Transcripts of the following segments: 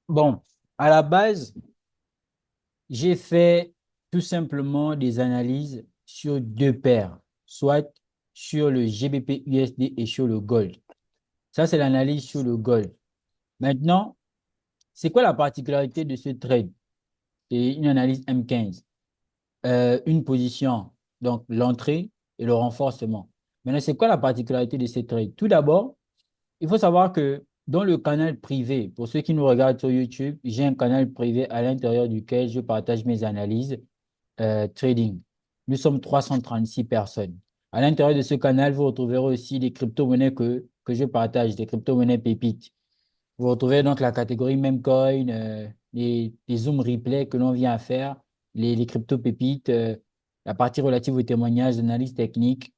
Bon, à la base, j'ai fait tout simplement des analyses sur deux paires, soit sur le GBP USD et sur le Gold. Ça, c'est l'analyse sur le Gold. Maintenant, c'est quoi la particularité de ce trade? C'est une analyse M15. Une position, donc l'entrée et le renforcement. Maintenant, c'est quoi la particularité de ce trade? Tout d'abord, il faut savoir que dans le canal privé, pour ceux qui nous regardent sur YouTube, j'ai un canal privé à l'intérieur duquel je partage mes analyses trading. Nous sommes 336 personnes. À l'intérieur de ce canal, vous retrouverez aussi des crypto-monnaies que je partage, des crypto-monnaies pépites. Vous retrouvez donc la catégorie Memecoin, les Zoom replay que l'on vient à faire, les crypto-pépites, la partie relative aux témoignages, analyses techniques,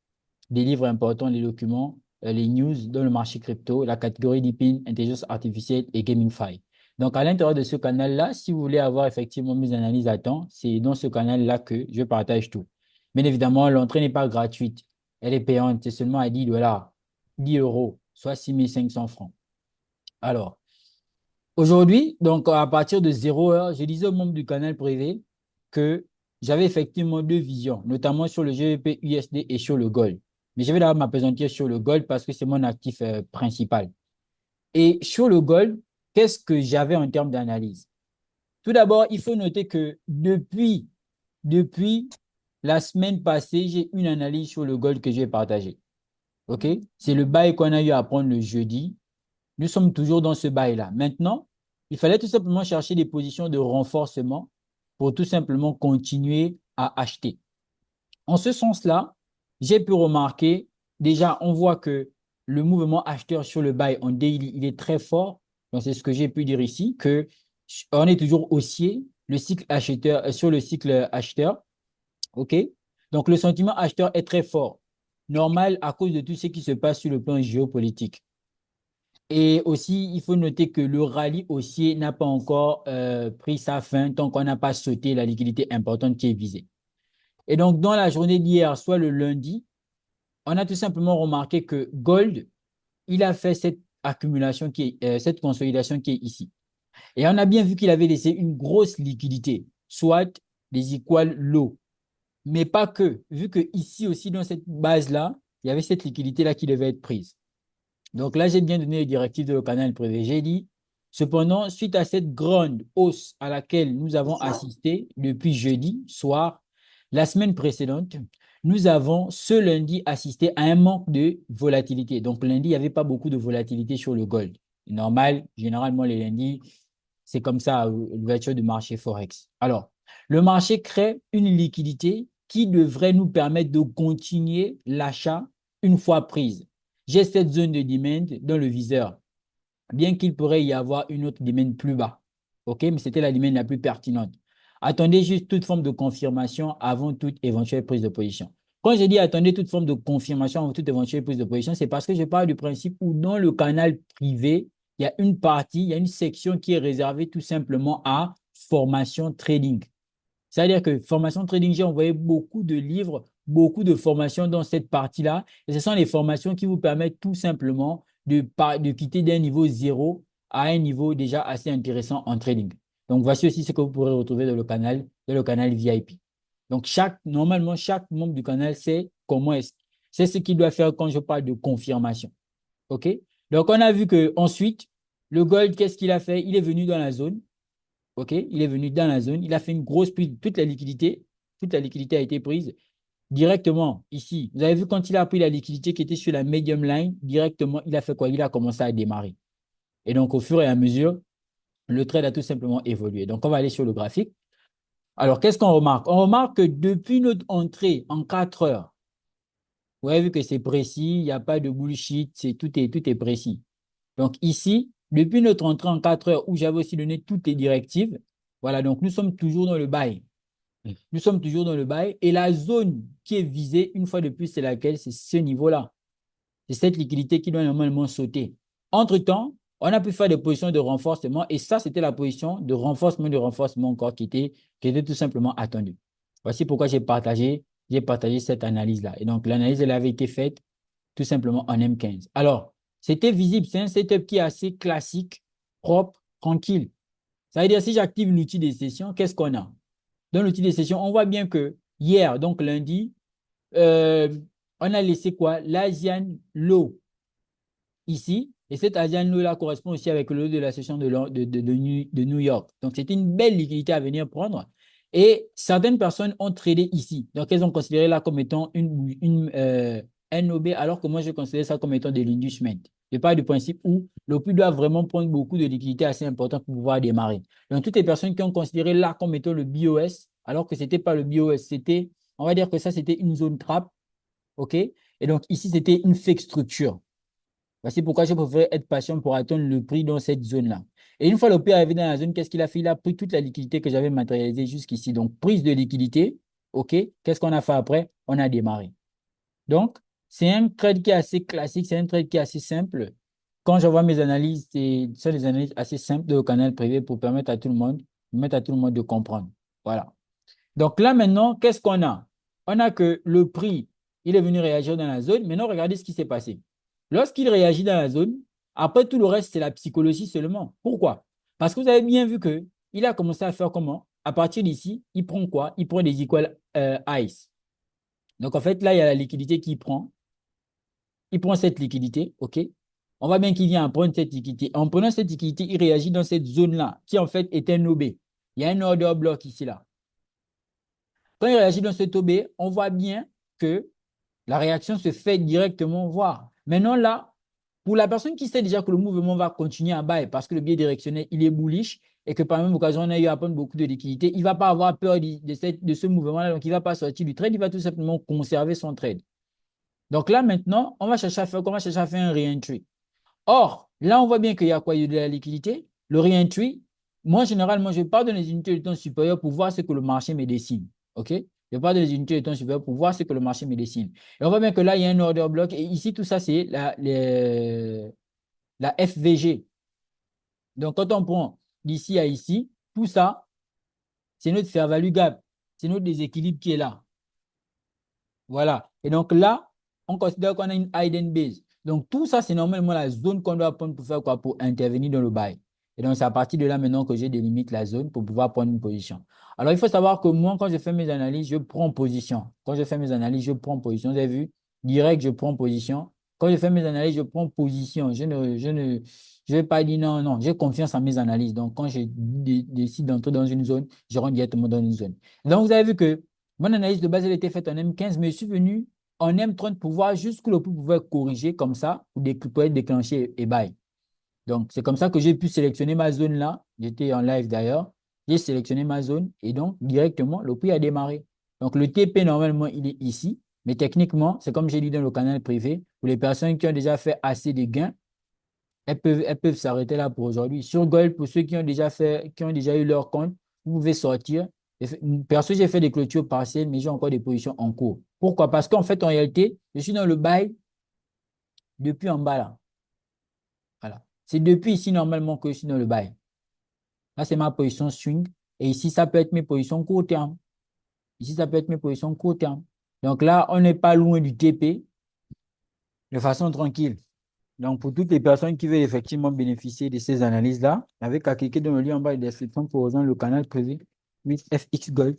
des livres importants, les documents, les news dans le marché crypto, la catégorie DeepIn, intelligence artificielle et GamingFi. Donc, à l'intérieur de ce canal-là, si vous voulez avoir effectivement mes analyses à temps, c'est dans ce canal-là que je partage tout. Bien évidemment, l'entrée n'est pas gratuite. Elle est payante. C'est seulement à 10 dollars, 10 euros, soit 6 500 francs. Alors, aujourd'hui, donc à partir de 0 heure, je disais aux membres du canal privé que j'avais effectivement deux visions, notamment sur le GBP USD et sur le Gold. Mais je vais d'abord m'appesantir sur le Gold parce que c'est mon actif principal. Et sur le Gold, qu'est-ce que j'avais en termes d'analyse? Tout d'abord, il faut noter que depuis la semaine passée, j'ai une analyse sur le Gold que j'ai partagée. OK? C'est le bail qu'on a eu à prendre le jeudi. Nous sommes toujours dans ce bail-là. Maintenant, il fallait tout simplement chercher des positions de renforcement pour tout simplement continuer à acheter. En ce sens-là, j'ai pu remarquer, déjà, on voit que le mouvement acheteur sur le bail en daily, il est très fort. Donc, c'est ce que j'ai pu dire ici, que on est toujours haussier, le cycle acheteur, sur le cycle acheteur. OK? Donc, le sentiment acheteur est très fort. Normal à cause de tout ce qui se passe sur le plan géopolitique. Et aussi, il faut noter que le rallye haussier n'a pas encore pris sa fin tant qu'on n'a pas sauté la liquidité importante qui est visée. Et donc, dans la journée d'hier, soit le lundi, on a tout simplement remarqué que Gold, il a fait cette accumulation cette consolidation qui est ici. Et on a bien vu qu'il avait laissé une grosse liquidité, soit des equal low. Mais pas que, vu que ici aussi, dans cette base-là, il y avait cette liquidité-là qui devait être prise. Donc là, j'ai bien donné les directives de le canal privé. J'ai dit, cependant, suite à cette grande hausse à laquelle nous avons assisté depuis jeudi soir, la semaine précédente, nous avons ce lundi assisté à un manque de volatilité. Donc lundi, il n'y avait pas beaucoup de volatilité sur le gold. Normal, généralement les lundis, c'est comme ça, l'ouverture du marché Forex. Alors, le marché crée une liquidité qui devrait nous permettre de continuer l'achat une fois prise. J'ai cette zone de demand dans le viseur, bien qu'il pourrait y avoir une autre demand plus bas. OK, mais c'était la demand la plus pertinente. Attendez juste toute forme de confirmation avant toute éventuelle prise de position. Quand je dis attendez toute forme de confirmation avant toute éventuelle prise de position, c'est parce que je parle du principe où dans le canal privé, il y a une partie, il y a une section qui est réservée tout simplement à formation trading. C'est-à-dire que formation trading, j'ai envoyé beaucoup de livres, beaucoup de formations dans cette partie-là. Et ce sont les formations qui vous permettent tout simplement de quitter d'un niveau zéro à un niveau déjà assez intéressant en trading. Donc, voici aussi ce que vous pourrez retrouver dans le canal VIP. Donc, normalement, chaque membre du canal sait c'est ce qu'il doit faire quand je parle de confirmation. OK? Donc, on a vu que ensuite, le gold, qu'est-ce qu'il a fait? Il est venu dans la zone. OK? Il est venu dans la zone, il a fait une grosse prise, toute la liquidité a été prise directement ici. Vous avez vu quand il a pris la liquidité qui était sur la medium line, directement, il a fait quoi? Il a commencé à démarrer. Et donc, au fur et à mesure, le trade a tout simplement évolué. Donc, on va aller sur le graphique. Alors, qu'est-ce qu'on remarque? On remarque que depuis notre entrée en 4 heures, vous avez vu que c'est précis, il n'y a pas de bullshit, tout est précis. Donc ici, depuis notre entrée en 4 heures où j'avais aussi donné toutes les directives, voilà, donc nous sommes toujours dans le bail. Nous sommes toujours dans le bail et la zone qui est visée, une fois de plus, c'est laquelle? C'est ce niveau-là. C'est cette liquidité qui doit normalement sauter. Entre-temps, on a pu faire des positions de renforcement et ça, c'était la position de renforcement encore qui était tout simplement attendue. Voici pourquoi j'ai partagé cette analyse-là. Et donc, l'analyse, elle avait été faite tout simplement en M15. Alors, c'était visible, c'est un setup qui est assez classique, propre, tranquille. Ça veut dire, si j'active l'outil des sessions, qu'est-ce qu'on a? Dans l'outil des sessions, on voit bien que hier, donc lundi, euh, on a laissé quoi? L'Asian Low ici. Et cet Asian Low là correspond aussi avec le low de la session de New York. Donc, c'est une belle liquidité à venir prendre. Et certaines personnes ont tradé ici. Donc, elles ont considéré là comme étant une NOB, alors que moi, je considère ça comme étant de l'inducement. Je parle du principe où le prix doit vraiment prendre beaucoup de liquidités assez importantes pour pouvoir démarrer. Donc, toutes les personnes qui ont considéré là comme étant le BOS, alors que ce n'était pas le BOS, c'était, on va dire que ça, c'était une zone trap. OK? Et donc, ici, c'était une fake structure. C'est pourquoi je préfère être patient pour attendre le prix dans cette zone-là. Et une fois le prix arrivé dans la zone, qu'est-ce qu'il a fait? Il a pris toute la liquidité que j'avais matérialisée jusqu'ici. Donc, prise de liquidité. OK. Qu'est-ce qu'on a fait après? On a démarré. Donc, c'est un trade qui est assez classique, c'est un trade qui est assez simple. Quand j'envoie mes analyses, c'est sont des analyses assez simples de canal privé pour permettre à tout le monde de comprendre. Voilà. Donc là, maintenant, qu'est-ce qu'on a? On a que le prix, il est venu réagir dans la zone. Maintenant, regardez ce qui s'est passé. Lorsqu'il réagit dans la zone, après tout le reste, c'est la psychologie seulement. Pourquoi? Parce que vous avez bien vu que il a commencé à faire comment? À partir d'ici, il prend quoi? Il prend des equal ice. Donc, en fait, là, il y a la liquidité qu'il prend. Il prend cette liquidité, OK? On voit bien qu'il vient en prendre cette liquidité. En prenant cette liquidité, il réagit dans cette zone-là, qui en fait est un OB. Il y a un order block ici, là. Quand il réagit dans ce tobé, on voit bien que la réaction se fait directement voir. Maintenant, là, pour la personne qui sait déjà que le mouvement va continuer à bas parce que le biais directionnel, il est bullish et que par même occasion, on a eu à prendre beaucoup de liquidités, il ne va pas avoir peur de ce mouvement-là. Donc, il ne va pas sortir du trade, il va tout simplement conserver son trade. Donc là, maintenant, on va chercher à faire, on va chercher à faire un re-entry. Or, là, on voit bien qu'il y a quoi? Il y a de la liquidité. Le re-entry, moi, généralement, je pars dans les unités de temps supérieures pour voir ce que le marché me dessine. OK? Je pars dans les unités de temps supérieures pour voir ce que le marché me dessine. Et on voit bien que là, il y a un order block. Et ici, tout ça, c'est la FVG. Donc, quand on prend d'ici à ici, tout ça, c'est notre fair value gap. C'est notre déséquilibre qui est là. Voilà. Et donc là, on considère qu'on a une hidden base. Donc tout ça, c'est normalement la zone qu'on doit prendre pour faire quoi? Pour intervenir dans le bail. Et donc c'est à partir de là maintenant que je délimite la zone pour pouvoir prendre une position. Alors il faut savoir que moi, quand je fais mes analyses, je prends position. Quand je fais mes analyses, je prends position. Vous avez vu? Direct, je prends position. Quand je fais mes analyses, je prends position. Je vais pas dire non, non. J'ai confiance en mes analyses. Donc quand je décide d'entrer dans une zone, je rentre directement dans une zone. Donc vous avez vu que mon analyse de base, elle était faite en M15, mais je suis venu en M30 pour voir jusqu'où le prix pouvait corriger comme ça pour être déclenché et buy. Donc, c'est comme ça que j'ai pu sélectionner ma zone là. J'étais en live d'ailleurs. J'ai sélectionné ma zone et donc, directement, le prix a démarré. Donc, le TP, normalement, il est ici. Mais techniquement, c'est comme j'ai dit dans le canal privé, pour les personnes qui ont déjà fait assez de gains, elles peuvent s'arrêter là pour aujourd'hui. Sur Gold, pour ceux qui ont déjà eu leur compte, vous pouvez sortir. Perso, j'ai fait des clôtures partielles, mais j'ai encore des positions en cours. Pourquoi? Parce qu'en fait, en réalité, je suis dans le bail depuis en bas là. Voilà. C'est depuis ici normalement que je suis dans le bail. Là, c'est ma position swing. Et ici, ça peut être mes positions court terme. Ici, ça peut être mes positions court terme. Donc là, on n'est pas loin du TP de façon tranquille. Donc, pour toutes les personnes qui veulent effectivement bénéficier de ces analyses-là, avec à cliquer dans le lien en bas de la description pour rejoindre le canal privé with FX Gold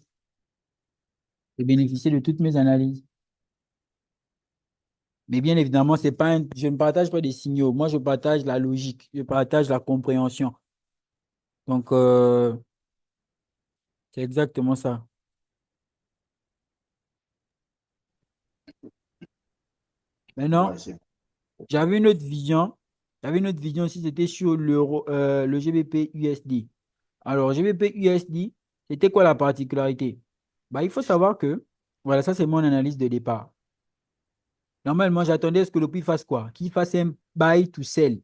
et bénéficier de toutes mes analyses. Mais bien évidemment, c'est pas je ne partage pas des signaux. Moi, je partage la logique, je partage la compréhension. Donc, c'est exactement ça. Ouais, Maintenant, c'est j'avais une autre vision. J'avais une autre vision aussi, c'était sur le GBP USD. Alors, GBP USD, c'était quoi la particularité? Bah, il faut savoir que, voilà, ça c'est mon analyse de départ. Normalement, j'attendais à ce que le prix fasse quoi? Qu'il fasse un buy to sell.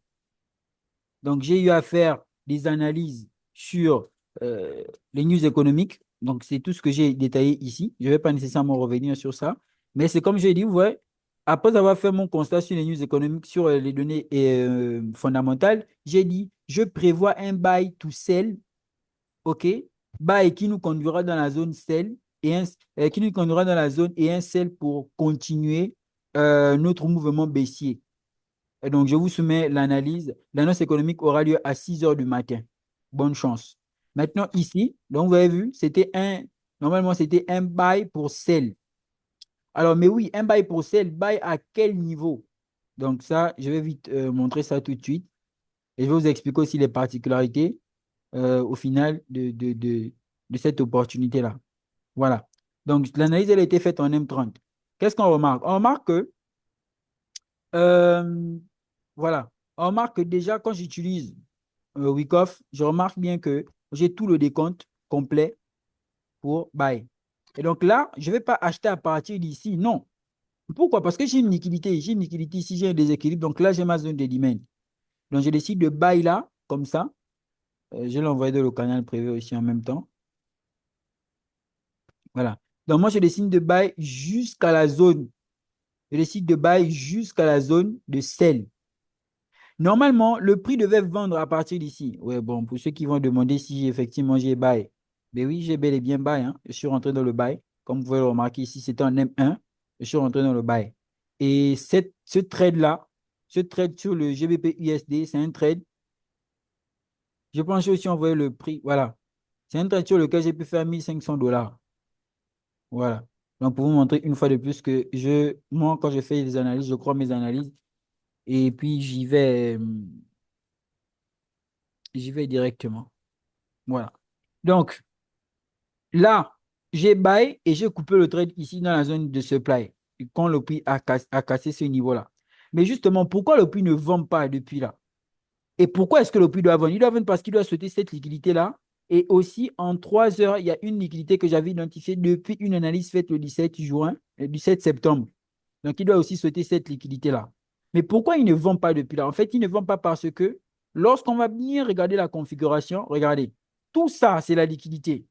Donc, j'ai eu à faire des analyses sur les news économiques. Donc, c'est tout ce que j'ai détaillé ici. Je ne vais pas nécessairement revenir sur ça. Mais c'est comme j'ai dit, ouais, après avoir fait mon constat sur les news économiques, sur les données fondamentales, j'ai dit, je prévois un buy to sell, OK? Buy qui nous conduira dans la zone sell qui nous conduira dans la zone et un sell pour continuer notre mouvement baissier. Et donc, je vous soumets l'analyse. L'annonce économique aura lieu à 6 heures du matin. Bonne chance. Maintenant, ici, donc vous avez vu, normalement, c'était un buy pour sell. Alors, mais oui, un buy pour sell, buy à quel niveau? Donc ça, je vais vite montrer ça tout de suite. Et je vais vous expliquer aussi les particularités au final de cette opportunité-là. Voilà. Donc, l'analyse, elle a été faite en M30. Qu'est-ce qu'on remarque? On remarque que, euh, voilà, on remarque que déjà, quand j'utilise Wyckoff, je remarque bien que j'ai tout le décompte complet pour buy. Et donc là, je ne vais pas acheter à partir d'ici. Non. Pourquoi? Parce que j'ai une liquidité. J'ai une liquidité ici, j'ai un déséquilibre. Donc là, j'ai ma zone de demand. Donc, je décide de buy là, comme ça. Je vais l'envoyer dans le canal privé aussi en même temps. Voilà. Donc, moi, je décide de buy jusqu'à la zone. Je décide de buy jusqu'à la zone de sell. Normalement, le prix devait vendre à partir d'ici. Ouais, bon, pour ceux qui vont demander si effectivement j'ai buy. Ben oui, j'ai bel et bien buy, hein. Je suis rentré dans le buy. Comme vous pouvez le remarquer ici, c'était en M1. Je suis rentré dans le buy. Et ce trade-là, ce trade sur le GBP USD, c'est un trade. Je pense que j'ai aussi envoyé le prix. Voilà. C'est un trade sur lequel j'ai pu faire $1 500. Voilà. Donc, pour vous montrer une fois de plus que moi, quand je fais des analyses, je crois mes analyses. Et puis, j'y vais directement. Voilà. Donc, là, j'ai buy et j'ai coupé le trade ici dans la zone de supply quand le prix a cassé ce niveau-là. Mais justement, pourquoi le prix ne vend pas depuis là? Et pourquoi est-ce que le prix doit vendre? Il doit vendre parce qu'il doit sauter cette liquidité-là. Et aussi, en 3 heures, il y a une liquidité que j'avais identifiée depuis une analyse faite le 17 juin, le 17 septembre. Donc, il doit aussi sauter cette liquidité-là. Mais pourquoi il ne vend pas depuis là? En fait, il ne vend pas parce que lorsqu'on va bien regarder la configuration, regardez, tout ça, c'est la liquidité.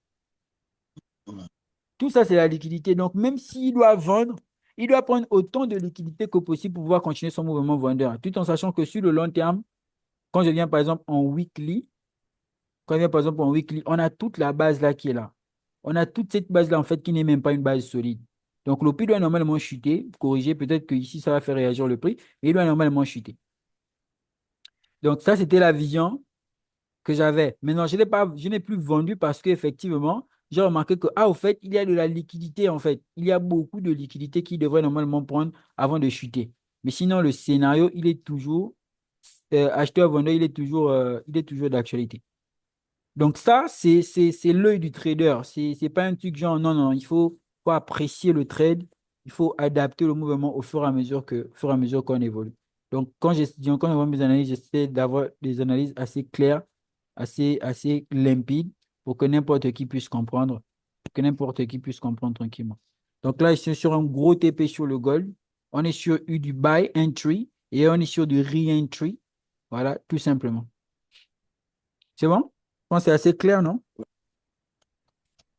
Tout ça, c'est la liquidité. Donc, même s'il doit vendre, il doit prendre autant de liquidité que possible pour pouvoir continuer son mouvement vendeur. Tout en sachant que sur le long terme, quand je viens par exemple en weekly, quand je viens par exemple en weekly, on a toute la base là qui est là. On a toute cette base là en fait qui n'est même pas une base solide. Donc, le prix doit normalement chuter, corriger, peut-être que ici ça va faire réagir le prix, mais il doit normalement chuter. Donc, ça, c'était la vision que j'avais. Maintenant, je n'ai plus vendu parce qu'effectivement, j'ai remarqué que, au fait, il y a de la liquidité, en fait. Il y a beaucoup de liquidité qui devrait normalement prendre avant de chuter. Mais sinon, le scénario, il est toujours, acheteur-vendeur, il est toujours d'actualité. Donc ça, c'est l'œil du trader. C'est pas un truc genre, non, non, faut apprécier le trade. Il faut adapter le mouvement au fur et à mesure qu'on évolue. Donc, quand je vois mes analyses, j'essaie d'avoir des analyses assez claires, assez limpides pour que n'importe qui puisse comprendre, tranquillement. Donc là, je suis sur un gros TP sur le gold. On est sur du buy entry et on est sur du re-entry. Voilà, tout simplement. C'est bon? Je pense que c'est assez clair, non?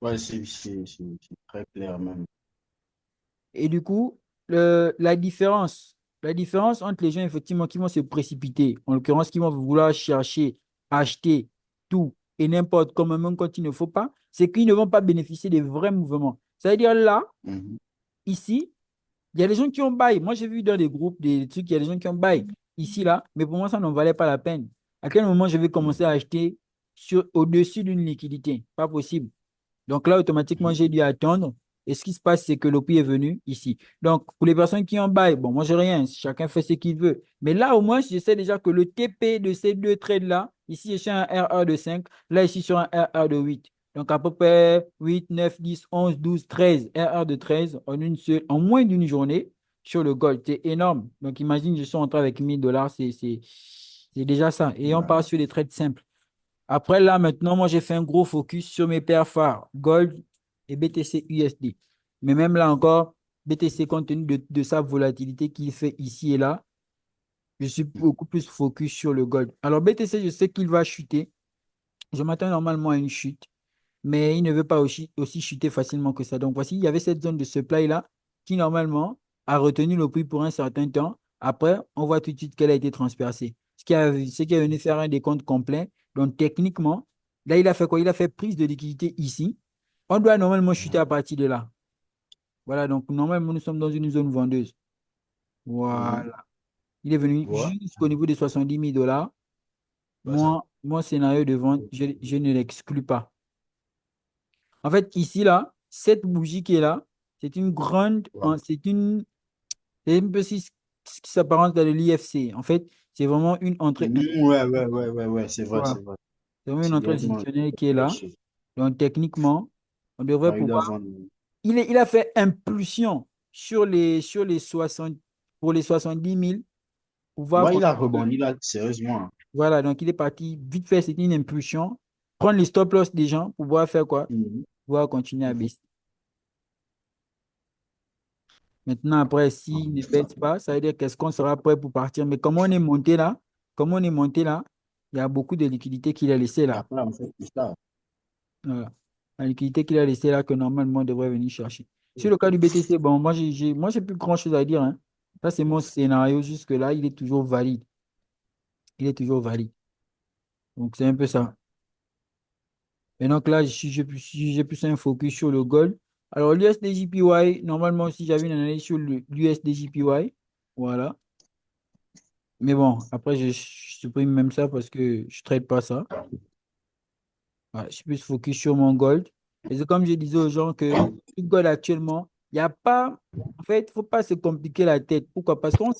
Ouais, c'est très clair même. Et du coup, la différence entre les gens, effectivement, qui vont se précipiter, en l'occurrence, qui vont vouloir chercher, acheter tout et n'importe comment, même quand il ne faut pas, c'est qu'ils ne vont pas bénéficier des vrais mouvements. C'est-à-dire là, Mhm. ici, il y a des gens qui ont bail. Moi, j'ai vu dans des groupes, des trucs, il y a des gens qui ont bail ici, là, mais pour moi, ça n'en valait pas la peine. À quel moment je vais commencer à acheter au-dessus d'une liquidité? Pas possible. Donc là, automatiquement, j'ai dû attendre. Et ce qui se passe, c'est que le prix est venu ici. Donc, pour les personnes qui en baillent, bon, moi, j'ai rien. Chacun fait ce qu'il veut. Mais là, au moins, je sais déjà que le TP de ces deux trades-là, ici, je suis un RR de 5, là, ici, sur un RR de 8. Donc, à peu près 8, 9, 10, 11, 12, 13, RR de 13 en moins d'une journée sur le gold. C'est énorme. Donc, imagine, je suis entré avec $1 000, c'est déjà ça. Et on Ouais. part sur des trades simples. Après, là, maintenant, moi, j'ai fait un gros focus sur mes paires phares, Gold et BTC USD. Mais même là encore, BTC, compte tenu de sa volatilité qu'il fait ici et là, je suis beaucoup plus focus sur le Gold. Alors, BTC, je sais qu'il va chuter. Je m'attends normalement à une chute, mais il ne veut pas aussi chuter facilement que ça. Donc, voici, il y avait cette zone de supply-là qui, normalement, a retenu le prix pour un certain temps. Après, on voit tout de suite qu'elle a été transpercée. Ce qui est venu faire un décompte complet. Donc, techniquement, là, il a fait quoi? Il a fait prise de liquidité ici. On doit normalement chuter à partir de là. Voilà, donc normalement, nous sommes dans une zone vendeuse. Mhm. Voilà. Il est venu Ouais. jusqu'au niveau des $70 000. Bah, ça, Mon scénario de vente, je ne l'exclus pas. En fait, ici, là, cette bougie qui est là, c'est une grande, ouais. c'est un peu ce qui s'apparente à l'IFC. En fait, c'est vraiment une entrée, Ouais, c'est vrai, voilà. c'est vrai. C'est vraiment une C'est entrée directement institutionnelle qui est là. chez Donc, techniquement, on devrait quand il doit pouvoir. vendre. Il a fait impulsion sur les 60 pour les 70 000, pouvoir. Ouais, il a rebondi là, sérieusement. Voilà, donc il est parti vite fait, c'est une impulsion. Prendre les stop loss des gens pour pouvoir faire quoi? Mhm. Pouvoir continuer à Mhm. baisser. Maintenant, après, Ah, s'il ne baisse pas, ça veut dire qu'est-ce qu'on sera prêt pour partir. Mais comme on est monté là, il y a beaucoup de liquidités qu'il a laissé et là. après, en fait, plus tard. Voilà. La liquidité qu'il a laissée là que normalement on devrait venir chercher. Sur le cas du BTC, bon, moi, j'ai plus grand-chose à dire, hein. Ça, c'est mon scénario jusque-là. Il est toujours valide. Il est toujours valide. Donc, c'est un peu ça. Et donc là, j'ai plus un focus sur le gold. Alors, l'USDJPY, normalement aussi, j'avais une analyse sur l'USDJPY. Voilà. Mais bon, après, je supprime même ça parce que je ne traite pas ça. Voilà, je suis plus focus sur mon gold. Et c'est comme je disais aux gens que le gold actuellement, il n'y a pas. En fait, il ne faut pas se compliquer la tête. Pourquoi? Parce on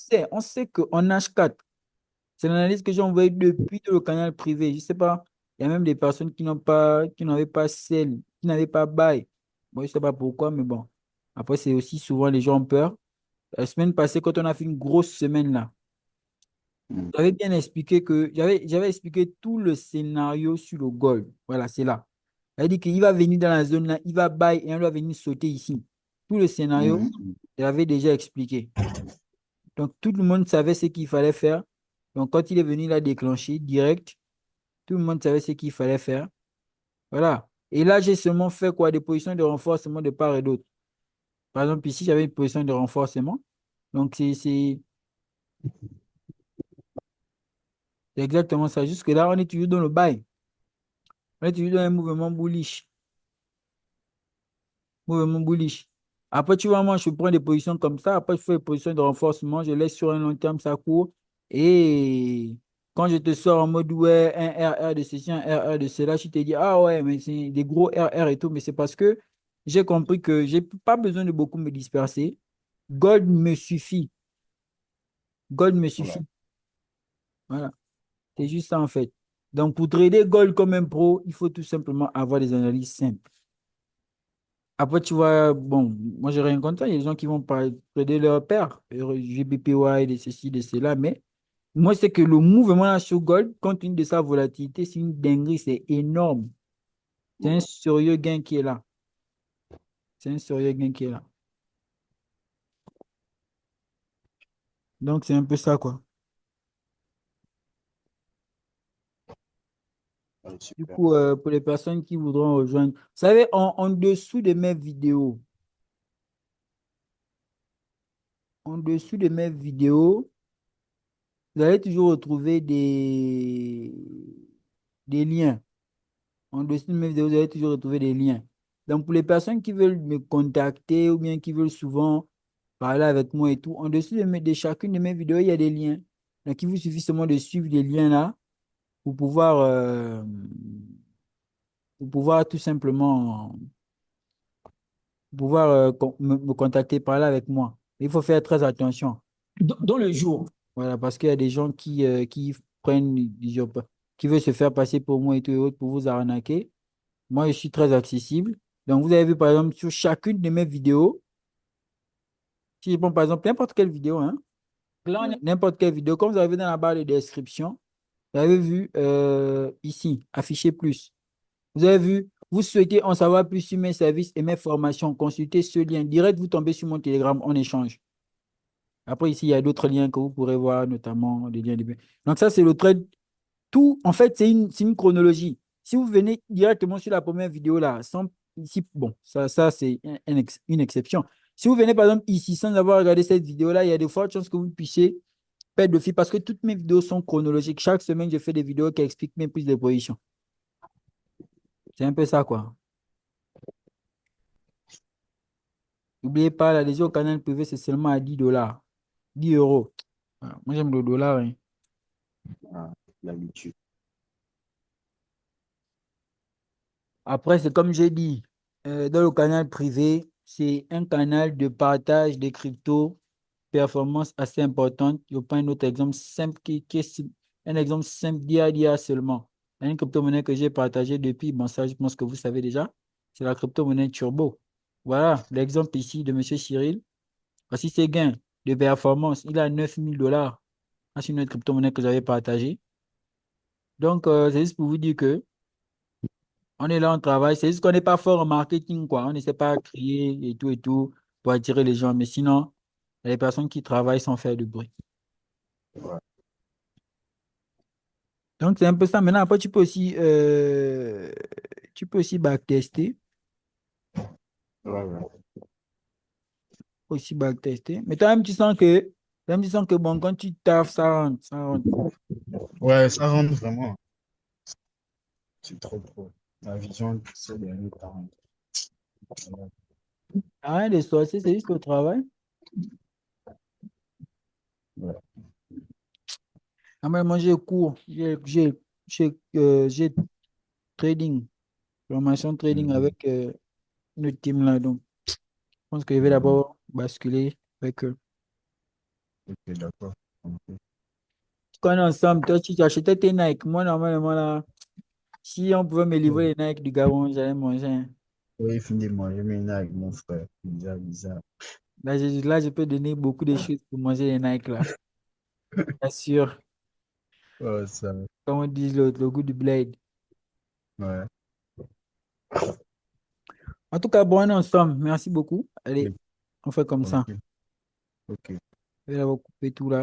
sait qu'en H4, c'est l'analyse que j'ai envoyée depuis le canal privé. Je ne sais pas. Il y a même des personnes qui n'avaient pas sell, qui n'avaient pas buy. Moi, je ne sais pas pourquoi, mais bon. Après, c'est aussi souvent les gens ont peur. La semaine passée, quand on a fait une grosse semaine là, Mhm. j'avais bien expliqué j'avais expliqué tout le scénario sur le gold. Voilà, c'est là. Elle dit qu'il va venir dans la zone là, il va buy et on va venir sauter ici. Tout le scénario, Mhm. j'avais déjà expliqué. Donc, tout le monde savait ce qu'il fallait faire. Donc, quand il est venu là déclencher direct, tout le monde savait ce qu'il fallait faire. Voilà. Et là, j'ai seulement fait quoi? Des positions de renforcement de part et d'autre. Par exemple, ici, j'avais une position de renforcement. Donc, c'est exactement ça. Jusque-là, on est toujours dans le buy. On est toujours dans un mouvement bullish. Mouvement bullish. Après, tu vois, moi, je prends des positions comme ça. Après, je fais des positions de renforcement. Je laisse sur un long terme, ça court. Et quand je te sors en mode, ouais, un RR de ceci, un RR de cela, je te dis, ah ouais, mais c'est des gros RR et tout. Mais c'est parce que j'ai compris que j'ai pas besoin de beaucoup me disperser. Gold me suffit. Gold me Voilà. suffit. Voilà. C'est juste ça, en fait. Donc, pour trader gold comme un pro, il faut tout simplement avoir des analyses simples. Après, tu vois, bon, moi, j'ai rien contre ça. Il y a des gens qui vont pas trader leur père, GBPY, de ceci, de cela. Mais moi, c'est que le mouvement là sur Gold, compte tenu de sa volatilité, c'est une dinguerie, c'est énorme. C'est un sérieux gain qui est là. C'est un sérieux gain qui est là. Donc, c'est un peu ça, quoi. Ouais, Du super. coup, pour les personnes qui voudront rejoindre, vous savez, en dessous de mes vidéos, vous allez toujours retrouver des liens. En dessous de mes vidéos, vous allez toujours retrouver des liens. Donc, pour les personnes qui veulent me contacter ou bien qui veulent souvent parler avec moi et tout, en dessous de chacune de mes vidéos, il y a des liens. Donc, il vous suffit seulement de suivre les liens là pour pouvoir tout simplement me contacter, parler avec moi. Il faut faire très attention. Dans le jour. Voilà, parce qu'il y a des gens qui prennent, qui veulent se faire passer pour moi et tout et autres pour vous arnaquer. Moi, je suis très accessible. Donc, vous avez vu, par exemple, sur chacune de mes vidéos, si je prends par exemple n'importe quelle vidéo, hein, là, n'importe quelle vidéo, comme vous avez vu dans la barre de description, vous avez vu ici, afficher plus. Vous avez vu, vous souhaitez en savoir plus sur mes services et mes formations, consultez ce lien. Direct, vous tombez sur mon Telegram, on échange. Après, ici, il y a d'autres liens que vous pourrez voir, notamment des liens de... Donc, ça, c'est le trade. Tout, en fait, c'est une chronologie. Si vous venez directement sur la première vidéo là, sans, ici, bon, ça c'est une exception. Si vous venez par exemple ici sans avoir regardé cette vidéo là, il y a de fortes chances que vous puissiez perdre de fil parce que toutes mes vidéos sont chronologiques. Chaque semaine, je fais des vidéos qui expliquent mes prises de position. C'est un peu ça, quoi. N'oubliez pas, l'adhésion au canal privé, c'est seulement à 10 $, 10 euros. Voilà. Moi, j'aime le dollar, hein. Ah, l'habitude. Après, c'est comme j'ai dit, dans le canal privé, c'est un canal de partage des cryptos, performance assez importante. Je prends un autre exemple simple un exemple simple d'IA seulement. Une crypto-monnaie que j'ai partagée depuis, bon, ça, je pense que vous savez déjà, c'est la crypto-monnaie Turbo. Voilà, l'exemple ici de Monsieur Cyril. Voici ses gains de performance. Il a 9 000 $ sur une autre crypto-monnaie que j'avais partagée. Donc, c'est juste pour vous dire que on est là, on travaille. C'est juste qu'on n'est pas fort en marketing, quoi. On ne sait pas crier et tout pour attirer les gens. Mais sinon, il y a des personnes qui travaillent sans faire de bruit. Ouais, Donc, c'est un peu ça. Maintenant, après, tu peux aussi backtester. ouais, ouais. Aussi backtester. Mais toi-même, tu sens que bon, quand tu taffes, ça rentre, ça rentre. Ouais, ça rentre vraiment. C'est trop, trop. La vision de ces derniers temps. Rien de sorcier, c'est juste le travail. Ouais. Ah, mais moi, j'ai cours, j'ai trading, formation trading Mhm. avec une team là. Donc, je pense que je vais Mhm. d'abord basculer avec eux. Ok, d'accord. Ok. Quand on est ensemble, toi, tu achetais tes Nike. Moi, normalement, là, si on pouvait me livrer les Nike du Gabon, j'allais manger, hein. Oui, fini de manger maintenant avec mon frère. Bizarre, bizarre. Là, je peux donner beaucoup de choses pour manger les Nike, là. Bien sûr, Ouais, ça. comme on dit l'autre, le goût du blade. Ouais. En tout cas, bon, on est ensemble. Merci beaucoup. Allez, Ok, on fait comme ça. ok. Ok. Je vais d'abord couper tout là.